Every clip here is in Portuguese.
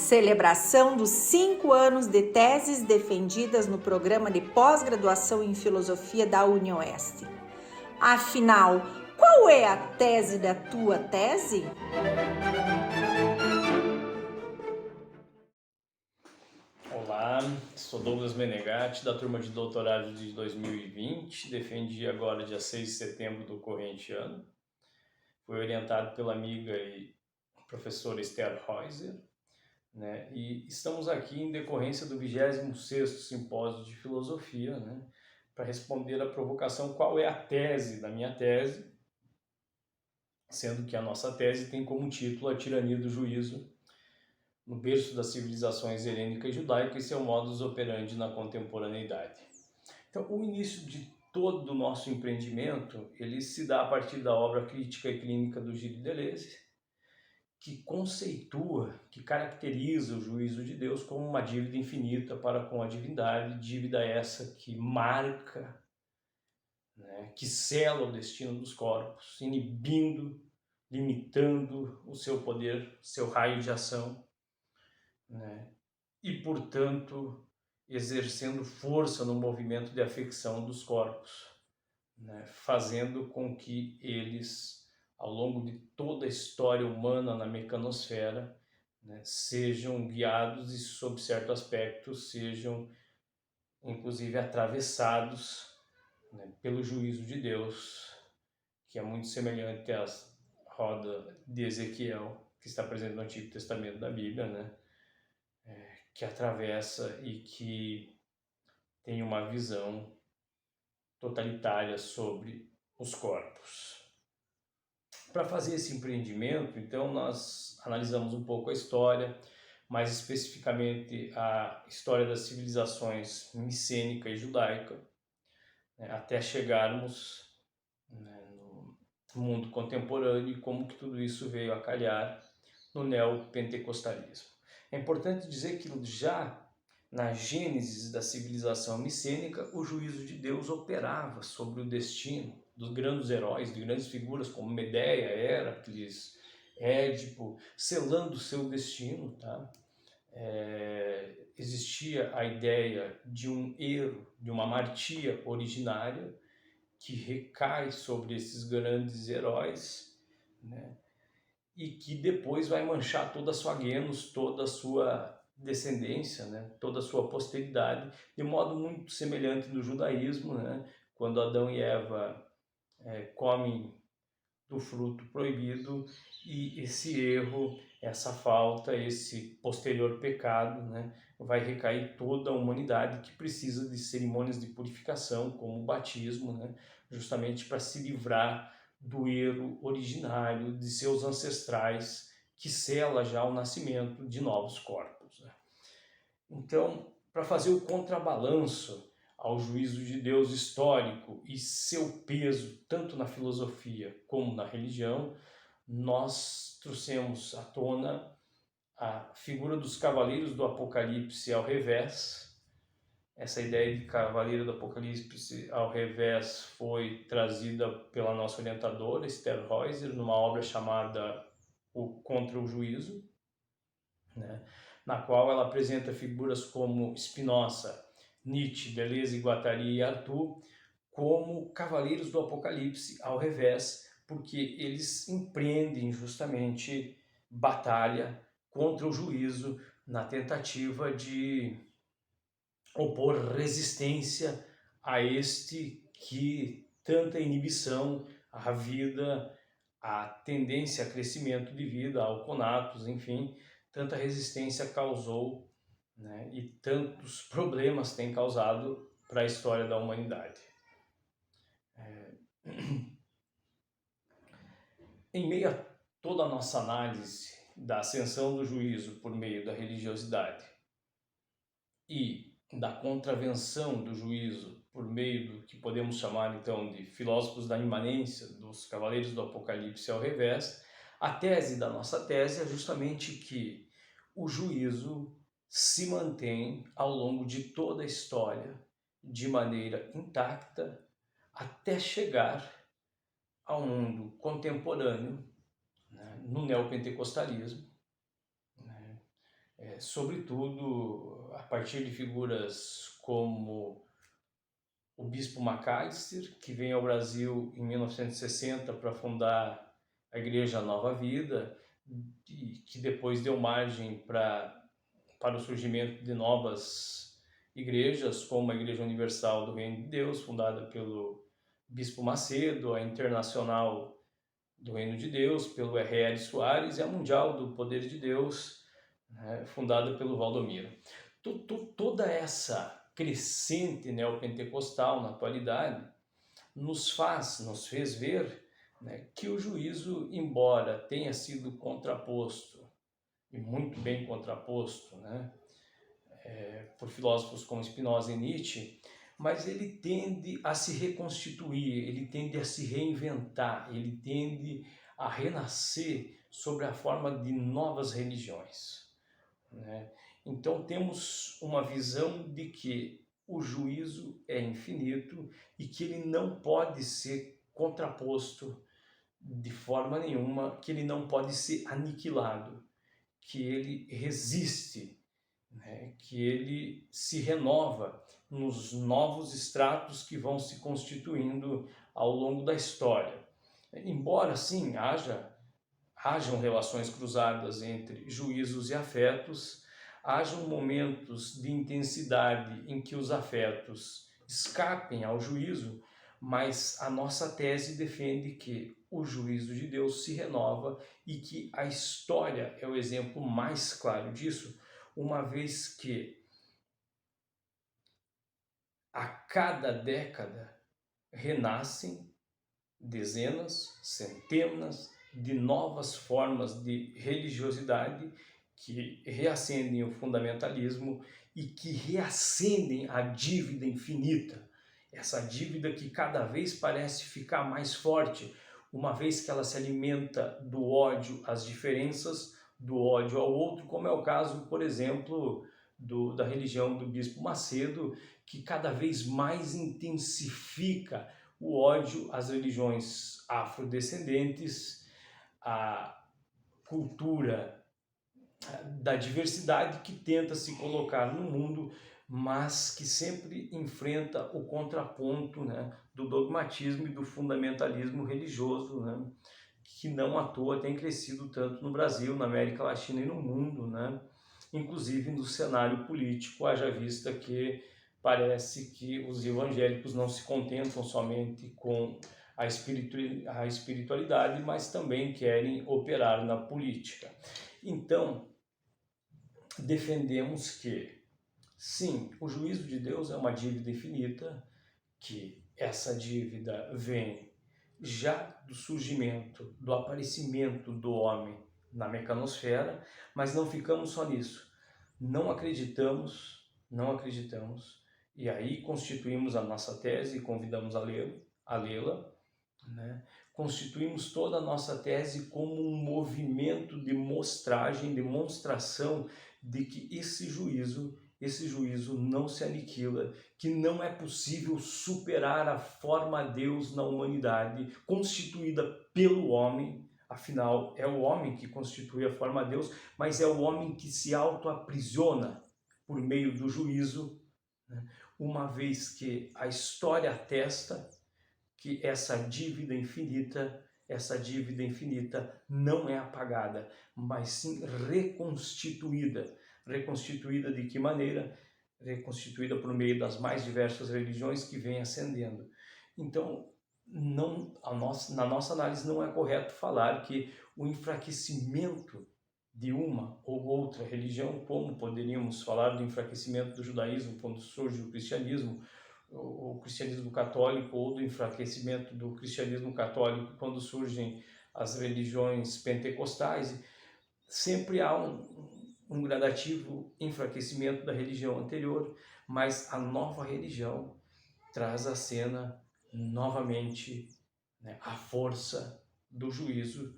celebração dos 5 anos de teses defendidas no programa de pós-graduação em filosofia da UniOeste. Afinal, qual é a tese da tua tese? Olá, sou Douglas Menegatti, da turma de doutorado de 2020, defendi agora dia 6 de setembro do corrente ano. Fui orientado pela amiga e professora Esther Heuser, né? E estamos aqui em decorrência do 26º Simpósio de Filosofia, né? Para responder à provocação qual é a tese da minha tese, sendo que a nossa tese tem como título A Tirania do Juízo, no berço das civilizações helênica e judaica e seu modus operandi na contemporaneidade. Então, o início de todo o nosso empreendimento, ele se dá a partir da obra Crítica e Clínica do Gilles Deleuze, que conceitua, que caracteriza o juízo de Deus como uma dívida infinita para com a divindade, dívida essa que marca, né, que sela o destino dos corpos, inibindo, limitando o seu poder, seu raio de ação, né? E, portanto, exercendo força no movimento de afecção dos corpos, né? Fazendo com que eles, ao longo de toda a história humana na mecanosfera, né, sejam guiados e, sob certo aspecto, sejam, inclusive, atravessados, né, pelo juízo de Deus, que é muito semelhante à roda de Ezequiel, que está presente no Antigo Testamento da Bíblia, né? Que atravessa e que tem uma visão totalitária sobre os corpos. Para fazer esse empreendimento, então, nós analisamos um pouco a história, mais especificamente a história das civilizações micênica e judaica, né, até chegarmos, né, no mundo contemporâneo e como que tudo isso veio a calhar no neopentecostalismo. É importante dizer que já na gênese da civilização micênica, o juízo de Deus operava sobre o destino dos grandes heróis, de grandes figuras como Medeia, Héracles, Édipo, selando o seu destino. Tá? Existia a ideia de um erro, de uma martia originária que recai sobre esses grandes heróis, né? E que depois vai manchar toda a sua genus, toda a sua descendência, né? Toda a sua posteridade, de modo muito semelhante no judaísmo, né? Quando Adão e Eva comem do fruto proibido e esse erro, essa falta, esse posterior pecado, né? Vai recair toda a humanidade que precisa de cerimônias de purificação, como o batismo, né? Justamente para se livrar do erro originário de seus ancestrais, que sela já o nascimento de novos corpos, né? Então, para fazer o contrabalanço ao juízo de Deus histórico e seu peso, tanto na filosofia como na religião, nós trouxemos à tona a figura dos cavaleiros do Apocalipse ao revés. Essa ideia de cavaleiro do Apocalipse ao revés foi trazida pela nossa orientadora, Esther Heuser, numa obra chamada O Contra o Juízo, né? Na qual ela apresenta figuras como Spinoza, Nietzsche, Deleuze, Guattari e Arthur como cavaleiros do Apocalipse ao revés, porque eles empreendem justamente batalha contra o juízo na tentativa de opor resistência a este que tanta inibição à vida, à tendência a crescimento de vida, ao conatos, enfim, tanta resistência causou, né, e tantos problemas tem causado para a história da humanidade. Em meio a toda a nossa análise da ascensão do juízo por meio da religiosidade e da contravenção do juízo por meio do que podemos chamar então de filósofos da imanência, dos cavaleiros do Apocalipse ao revés, a tese da nossa tese é justamente que o juízo se mantém ao longo de toda a história de maneira intacta até chegar ao mundo contemporâneo, né, no neopentecostalismo, né, sobretudo a partir de figuras como o Bispo Macalister, que vem ao Brasil em 1960 para fundar a Igreja Nova Vida, e que depois deu margem para o surgimento de novas igrejas, como a Igreja Universal do Reino de Deus, fundada pelo Bispo Macedo, a Internacional do Reino de Deus, pelo R.L. Soares, e a Mundial do Poder de Deus, né, fundada pelo Valdomiro. Toda essa crescente neopentecostal na atualidade nos fez ver, né, que o juízo, embora tenha sido contraposto, e muito bem contraposto, né, por filósofos como Spinoza e Nietzsche, mas ele tende a se reconstituir, ele tende a se reinventar, ele tende a renascer sobre a forma de novas religiões, né? Então temos uma visão de que o juízo é infinito e que ele não pode ser contraposto de forma nenhuma, que ele não pode ser aniquilado, que ele resiste, né? Que ele se renova nos novos estratos que vão se constituindo ao longo da história. Embora, sim, hajam relações cruzadas entre juízos e afetos, hajam momentos de intensidade em que os afetos escapem ao juízo, mas a nossa tese defende que o juízo de Deus se renova e que a história é o exemplo mais claro disso, uma vez que a cada década renascem dezenas, centenas de novas formas de religiosidade que reacendem o fundamentalismo e que reacendem a dívida infinita, essa dívida que cada vez parece ficar mais forte, uma vez que ela se alimenta do ódio às diferenças, do ódio ao outro, como é o caso, por exemplo, da religião do Bispo Macedo, que cada vez mais intensifica o ódio às religiões afrodescendentes, à cultura da diversidade que tenta se colocar no mundo, mas que sempre enfrenta o contraponto, né, do dogmatismo e do fundamentalismo religioso, né, que não à toa tem crescido tanto no Brasil, na América Latina e no mundo, né, inclusive no cenário político, haja vista que parece que os evangélicos não se contentam somente com a espiritualidade, mas também querem operar na política. Então, defendemos que, sim, o juízo de Deus é uma dívida infinita, que essa dívida vem já do surgimento, do aparecimento do homem na mecanosfera, mas não ficamos só nisso. Não acreditamos, e aí constituímos a nossa tese e convidamos a lê-la, né? Constituímos toda a nossa tese como um movimento de demonstração de que esse juízo não se aniquila, que não é possível superar a forma Deus na humanidade, constituída pelo homem. Afinal, é o homem que constitui a forma Deus, mas é o homem que se auto-aprisiona por meio do juízo, né? Uma vez que a história atesta que essa dívida infinita não é apagada, mas sim reconstituída. Reconstituída de que maneira? Reconstituída por meio das mais diversas religiões que vêm ascendendo. Então, na nossa análise não é correto falar que o enfraquecimento de uma ou outra religião, como poderíamos falar do enfraquecimento do judaísmo quando surge o cristianismo católico, ou do enfraquecimento do cristianismo católico quando surgem as religiões pentecostais. Sempre há um gradativo enfraquecimento da religião anterior, mas a nova religião traz à cena novamente, né, a força do juízo,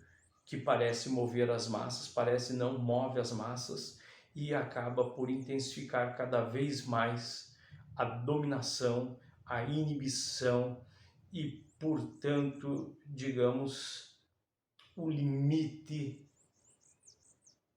que parece mover as massas, parece não move as massas, e acaba por intensificar cada vez mais a dominação, a inibição e, portanto, digamos, o limite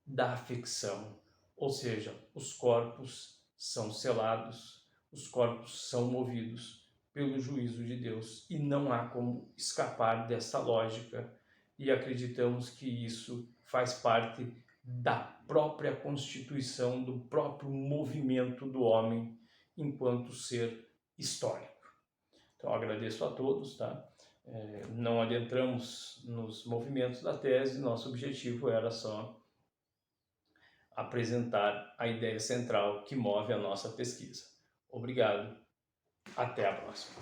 da afecção, Ou seja, os corpos são selados, os corpos são movidos pelo juízo de Deus e não há como escapar dessa lógica, e acreditamos que isso faz parte da própria constituição, do próprio movimento do homem enquanto ser histórico. Então, agradeço a todos, tá? Não adentramos nos movimentos da tese, nosso objetivo era só apresentar a ideia central que move a nossa pesquisa. Obrigado, até a próxima.